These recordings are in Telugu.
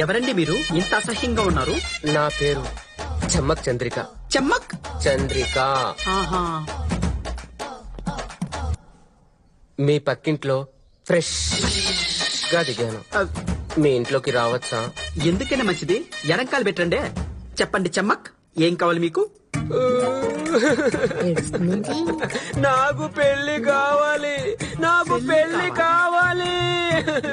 ఎవరండి మీరు ఇంత అసహ్యంగా ఉన్నారు? నా పేరు చెమ్మక్ చంద్రిక. చెమ్మక్ చంద్రిక. ఆహా. మీ పక్కింట్లో ఫ్రెష్ గా దిగాను. మీ ఇంట్లోకి రావచ్చా? ఎందుకైనా మంచిది, ఎడంకాలు పెట్టండి. చెప్పండి చెమ్మక్, ఏం కావాలి మీకు? నాకు పెళ్లి కావాలి, నాకు పెళ్లి కావాలి.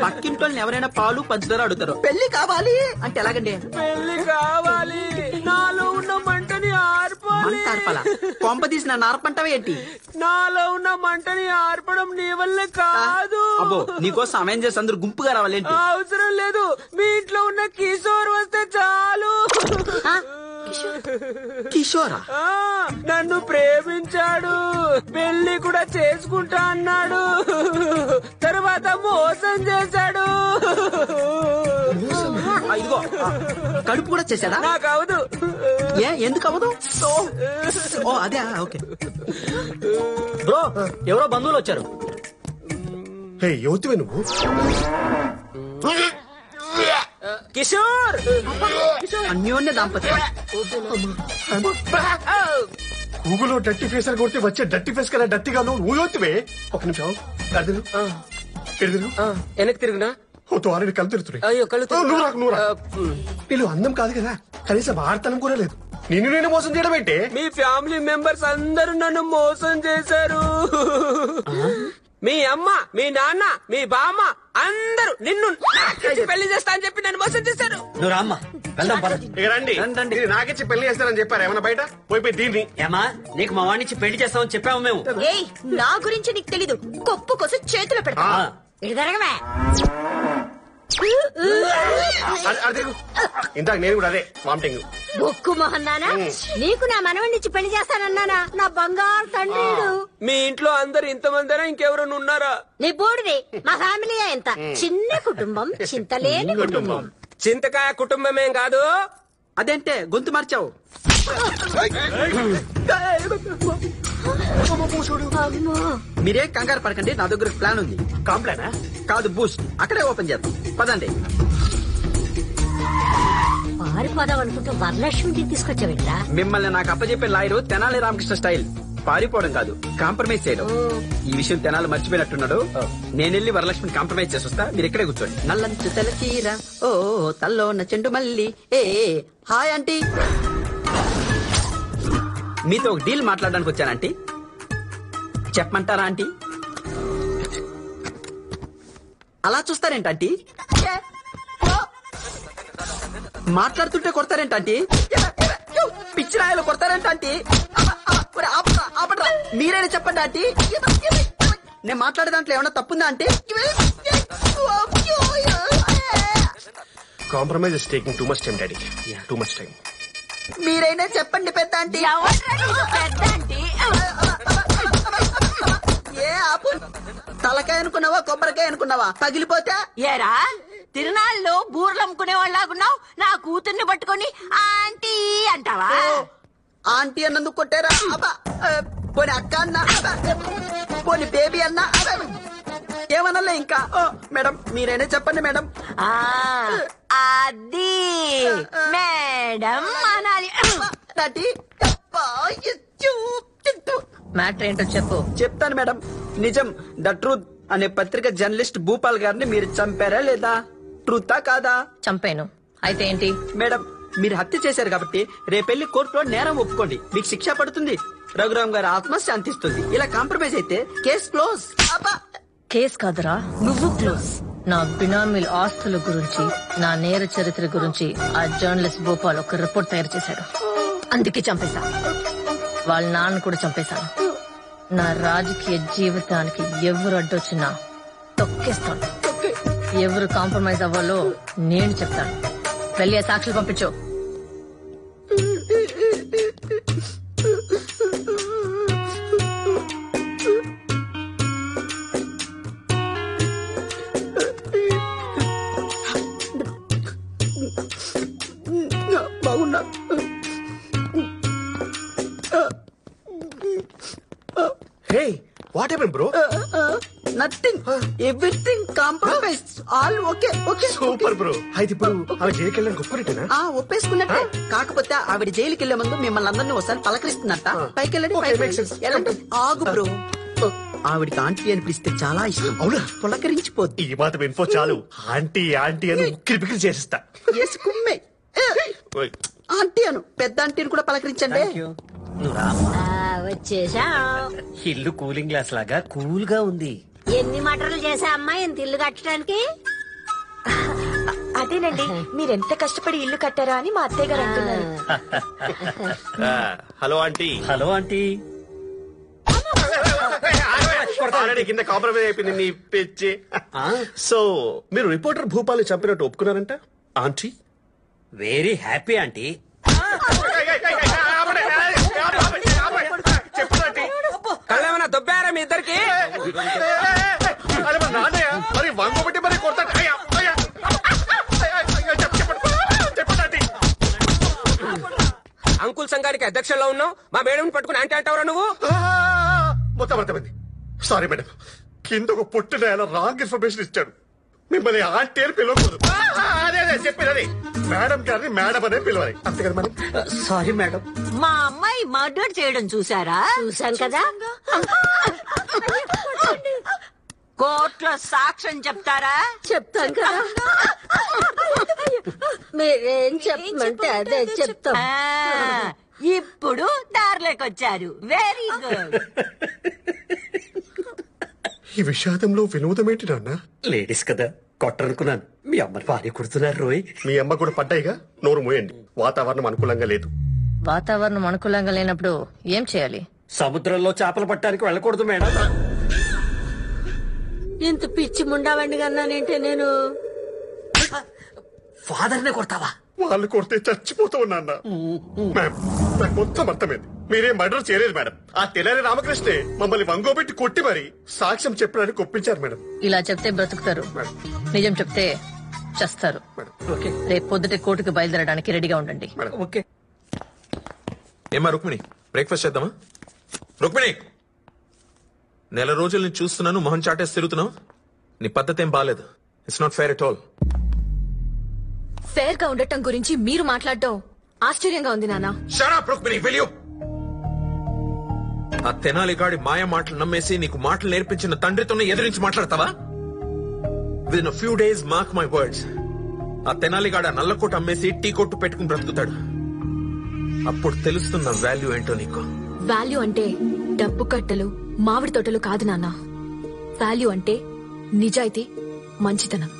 పక్కింటోళ్ళని ఎవరైనా పాలు పంచదార అడుగుతారు, పెళ్లి కావాలి అంటే ఎలాగండి? పెళ్లి కావాలి, నాలో ఉన్న మంటని ఆర్పాలి. కొంప తీసిన నార్పంటవే ఏంటి? నాలో ఉన్న మంటని ఆర్పడం నీ వల్ల కాదు. అబ్బో, నీకోసం సమయం చేసి అందరు గుంపుగా రావాలేంటి? అవసరం లేదు, మీ ఇంట్లో ఉన్న కిషోర్ వస్తే చాలు. కిషోరా? నన్ను ప్రేమించాడు, పెళ్లి కూడా చేసుకుంటా అన్నాడు, తర్వాత మోసం చేశాడు. ఇదిగో, కడుపు కూడా చేశాడా? నాకు అవదు. ఎందుకు అవదు? ఓ అదే, ఓకే. బ్రో, ఎవరో బంధువులు వచ్చారు. యువతివే నువ్వు? కిషోర్, అన్యోన్య దాంపత్యం. గూగుల్లో డట్టి ఫేస్ అని కొడితే వచ్చే డట్టి ఫేస్ కన్నా డట్టిగా నువ్వు యువతివే. ఒక నిమిషం వెనక్కి తిరుగునా? ఆల్రెడీ కళ్ళు తిరుగుతున్నాయి. అయ్యో కళ్ళు నువ్వు వీళ్ళు అందం కాదు కదా, కనీసం ఆడతనం కూడా లేదు. నేను మోసం చేయడం ఏంటే? మీ ఫ్యామిలీ మెంబర్స్ అందరూ నన్ను మోసం చేశారు. మీ అమ్మ, మీ నాన్న, మీ బామ్మ అందరూ నిన్ను పెళ్లి చేస్తా అని చెప్పి నన్ను మోసం చేశారు. నువ్వు రామ్మా, వెళ్దాం పద. రండి, నాకిచ్చి పెళ్లి చేస్తారని చెప్పారు. ఏమన్నా బయట పోయిపోయి దీన్ని? ఏమా, నీకు మా వాడినిచ్చి పెళ్లి చేస్తామని చెప్పాము మేము. ఏయ్, నా గురించి నీకు తెలీదు. కొప్పు కోసం చేతిలో పెడతా. ఇది జరగవే. ఇందాక నేను కూడా అదే వామిటింగ్. బొక్కు మొహన్నానా, నీకు నా మనవణ్ణిచ్చి పెళ్లి చేస్తానన్నానా? నా బంగారు తండ్రి. మీ ఇంట్లో అందరు ఇంతమందినా ఇంకెవరైనా ఉన్నారా? నీ బోడిది. మా ఫ్యామిలీ ఎంత చిన్న కుటుంబం, చింతలేని కుటుంబం. చింతకాయ కుటుంబమేం కాదు. అదేంటే గొంతు మార్చావు? మీరేం కంగారు పడకండి, నా దగ్గర ప్లాన్ ఉంది. కాంప్లైనా? కాదు, బూస్ట్. అక్కడే ఓపెన్ చేద్దాం, పదండి. పారిపోదాం అనుకుంటూ వరలక్ష్మిని తీసుకొచ్చావిట్రా? మిమ్మల్ని నాకు అప్పచెప్పే లాయరు తెనాలి రామకృష్ణ స్టైల్. పారిపోవడం కాదు, కాంప్రమైజ్ చేయడం. ఈ విషయం తెనాలి మర్చిపోయినట్టున్నాడు. నేనెళ్ళి వరలక్ష్మిని కాంప్రమైజ్ చేసి వస్తా, మీరు ఇక్కడే కూర్చోండి. నల్లంచు తెల్ల చీర, ఓ తల్లో ఉన్న చెండు మల్లి. హాయ్ ఆంటీ, మీతో ఒక డీల్ మాట్లాడడానికి వచ్చాను ఆంటీ. చెప్పమంటారా ఆంటీ? అలా చూస్తారేంటి ఆంటీ? మాట్లాడుతుంటే కొడతారేంటి? పిచ్చి రాయలు కొడతారేంటి? మీరైనా చెప్పండి ఆంటీ. నేను మాట్లాడే దాంట్లో ఏమన్నా తప్పుందా aunty? Compromise is taking too much time daddy, too much time. మీరైనా చెప్పండి పెద్ద ఆంటీ. ఏ ఆపు, తలకాయ అనుకున్నావా కొబ్బరికాయ అనుకున్నావా? పగిలిపోతే ఏరా, తిరునాళ్ళు బూర్లు అమ్ముకునే వాళ్ళగున్నావు, నా కూతుర్ని పట్టుకొని ఆంటీ అంటావా? ఆంటీ అన్నందుకు కొట్టారా? అబ్బా, పోనీ అక్క అన్నా, పోనీ బేబీ అన్నా, ఏమనలే ఇంకా. మేడం, మీరైనా చెప్పండి మేడం. అది మేడం అనాలి. మ్యాటర్ ఏంటో చెప్పు. చెప్తాను మేడం. నిజం, ద ట్రూత్ అనే పత్రిక జర్నలిస్ట్ భూపాల్ గారిని మీరు చంపారా లేదా? ట్రూతా కాదా? చంపాను. అయితే ఏంటి? మేడం, మీరు హత్య చేశారు కాబట్టి రేపెళ్లి కోర్టులో నేరం ఒప్పుకోండి, మీకు శిక్ష పడుతుంది. రఘురామ్ గారి ఆత్మ శాంతిస్తుంది. ఇలా కాంప్రమైజ్ అయితే కేసు క్లోజ్. కేస్ కాదురా, నువ్వు క్లోజ్. నా బినామీల ఆస్తుల గురించి, నా నేర చరిత్ర గురించి ఆ జర్నలిస్ట్ భూపాల్ ఒక రిపోర్ట్ తయారు చేశాడు. అందుకే చంపేశా. వాళ్ళ నాన్న కూడా చంపేశాను. నా రాజకీయ జీవితానికి ఎవరు అడ్డొచ్చినా తొక్కేస్తాను. ఎవరు కాంప్రమైజ్ అవ్వాలో నేను చెప్తాను. వెళ్ళి సాక్షులు పంపించు. బాగున్నా. Hey, what happened, bro? Nothing, everything compromise, all okay okay. Super bro. అయితే ఇప్పుడు ఆమె జైలుకి వెళ్ళడానికి ఒప్పుకున్నట్టేనా? ఒప్పేసుకున్నట్టే. కాకపోతే ఆవిడ జైలుకి వెళ్లే ముందు మిమ్మల్ని అందరినీ ఒకసారి పలకరిస్తున్నట్ట. పైకి వెళ్ళండి, Okay, పైకి makes వెళ్ళండి. sense. వెళ్ళండి. ఆగు బ్రో. ఆవిడికి ఆంటీ అని పిలిస్తే చాలా ఇష్టం. అవునా? పులకరించిపోద్ది. ఈ మాత్రం ఇన్ఫో చాలు. ఆంటీ ఆంటీ అని ఉక్కిరి బిక్కిరి చేసిస్తా. వేసుకుమ్మే. ఓయ్. ఆంటీ అను, పెద్ద ఆంటీని కూడా పలకరించండి. వచ్చేసా. ఇల్లు కూలింగ్ గ్లాస్ లాగా కూల్ గా ఉంది. ఎన్ని మటర్లు చేసా అమ్మా ఇంత ఇల్లు కట్టడానికి? అదేనండి, మీరెంత కష్టపడి ఇల్లు కట్టారా అని మా అత్తయ్య గారు అంటున్నారు. Hello aunty. Hello aunty. Already కింద కాంప్రమైజ్ అయిపోయింది నీ పిచ్చి. సో మీరు రిపోర్టర్ భూపాల్ చంపినట్టు ఒప్పుకున్నారంట ఆంటీ? Very happy aunty. కళ్ళేమన్నా దొబ్బారా మీ ఇద్దరికి? మరి వంగబట్టి మరి కొడతాడు. అంకుల్ సంఘానికి అధ్యక్షుల్లో ఉన్నావు, మా మేడం పట్టుకుని అంటే అంటావరా నువ్వు? మొత్తం అర్థమైంది. సారీ మేడం, కింద ఒక పుట్టిన ఆయన రాంగ్ ఇన్ఫర్మేషన్ ఇచ్చాడు. మిమ్మల్ని ఆంటీ అని పిలవకూడదు. అదే అదే చెప్పేది, అదే మేడం గారిని మేడం అనే పిలవాలి, అంతే కదా మేడం? Sorry madam. మా అమ్మాయి మర్డర్ చేయడం చూసారా? చూసాం కదా. కోర్టులో సాక్ష్యం చెప్తారా? చెప్తాం కదా. మీరేం చెప్పమంటే అదే చెప్తాం. ఇప్పుడు దారిలోకొచ్చారు. Very good. ఈ విషాదంలో వినోదం ఏంటి నాన్న? లేడీస్ కదా కొట్టనుకున్నాను. మీ అమ్మని భార్య కుడుతున్నారు రోయ్. మీ అమ్మ కూడా పడ్డాయిగా, నోరు మూయండి. వాతావరణం అనుకూలంగా లేదు. వాతావరణం అనుకూలంగా లేనప్పుడు ఏం చేయాలి? సముద్రంలో చేపలు పట్టడానికి వెళ్ళకూడదు మేడం. ఇంత పిచ్చి ముండావండి కన్నానంటే నేను. ఫాదర్ నే కొడతావా? వాళ్ళు కొడితే చచ్చిపోతూ ఉన్నా. మ్యామ్, నాకు మొత్తం అర్థమైంది. మీరేం మర్డర్ చేయలేదు మేడం. ఆ తెల్లారి రామకృష్ణే మమ్మల్ని వంగోబెట్టి కొట్టి మరి సాక్ష్యం చెప్పడానికి ఒప్పించారు మేడం. ఇలా చెప్తే బ్రతుకుతారు, నిజం చెప్తే చస్తారు. ఓకే రేపు పొద్దుటే కోర్టుకు బయలుదేరడానికి రెడీగా ఉండండి. ఓకే. ఏమా రుక్మిణి, బ్రేక్ఫాస్ట్ చేద్దామా? రుక్మిణి, నెల రోజుల నుంచి చూస్తున్నాను, మొహం చాటేసి తిరుగుతున్నావు. నీ పద్ధతి ఏం బాలేదు. It's not fair at all. Fair గా ఉండటం గురించి మీరు మాట్లాడటం ఆశ్చర్యంగా ఉంది నాన్న. Shut up, Rukmini, will you? ఆ తెనాలిగాడి మాయ మాటలు నమ్మేసి నీకు మాటలు నేర్పించిన తండ్రితోనే ఎదిరించి మాట్లాడతావా? Within a few days, mark my words, ఆ తెనాలిగాడు ఆ నల్లకోట అమ్మేసి టీ కొట్టు పెట్టుకుని బ్రతుకుతాడు. అప్పుడు తెలుస్తున్న వాల్యూ ఏంటో నీకు. వాల్యూ అంటే డబ్బు కట్టలు మామిడి తోటలు కాదు నాన్న. వాల్యూ అంటే నిజాయితీ, మంచితనం.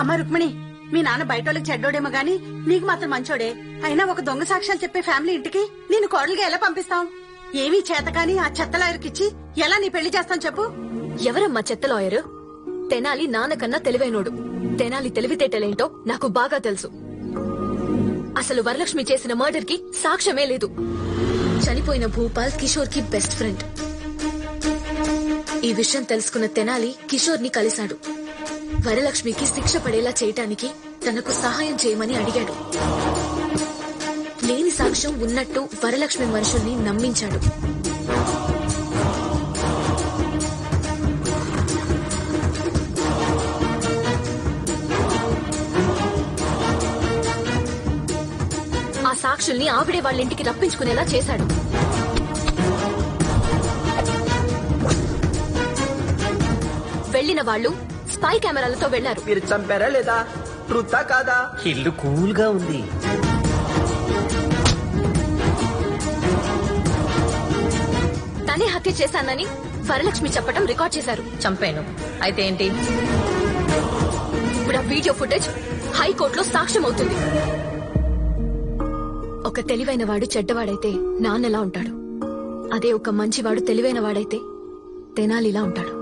అమ్మ రుక్మిణి, మీ నాన్న బయటోళ్ళకి చెడ్డోడేమో గాని నీకు మాత్రం మంచోడే. అయినా ఒక దొంగ సాక్ష్యాలు చెప్పే ఫ్యామిలీ ఇంటికి నేను కోడలుగా ఎలా పంపిస్తాం? ఏమీ చేతకాని ఆ చెత్త లాయర్కిచ్చి ఎలా నీ పెళ్లి చేస్తాం చెప్పు? ఎవరమ్మా చెత్త లాయరు? తెనాలి నాన్నకన్నా తెలివైనోడు. తెనాలి తెలివితేటలేంటో నాకు బాగా తెలుసు. అసలు వరలక్ష్మి చేసిన మర్డర్ కి సాక్ష్యమే లేదు. చనిపోయిన భూపాల్ కిషోర్ కి బెస్ట్ ఫ్రెండ్. ఈ విషయం తెలుసుకున్న తెనాలి కిషోర్ ని కలిశాడు. వరలక్ష్మికి శిక్ష పడేలా చేయటానికి తనకు సహాయం చేయమని అడిగాడు. లేని సాక్ష్యం ఉన్నట్టు వరలక్ష్మి మనుషుల్ని నమ్మించాడు. ఆ సాక్షుల్ని ఆవిడే వాళ్ళ ఇంటికి రప్పించుకునేలా చేశాడు. వెళ్లిన వాళ్ళు స్పై కెమెరాలతో వెళ్లారు. మీరు చంపారా లేదా? ట్రూతా కాదా? ఇల్లు కూల్ గా ఉంది. తనే హత్య చేశానని వరలక్ష్మి చెప్పడం రికార్డ్ చేశారు. చంపాను అయితే ఏంటి? ఇప్పుడు ఆ వీడియో ఫుటేజ్ హైకోర్టులో సాక్ష్యం అవుతుంది. ఒక తెలివైన వాడు చెడ్డవాడైతే నాన్నలా ఉంటాడు. అదే ఒక మంచివాడు తెలివైన వాడైతే తెనాలిలా ఉంటాడు.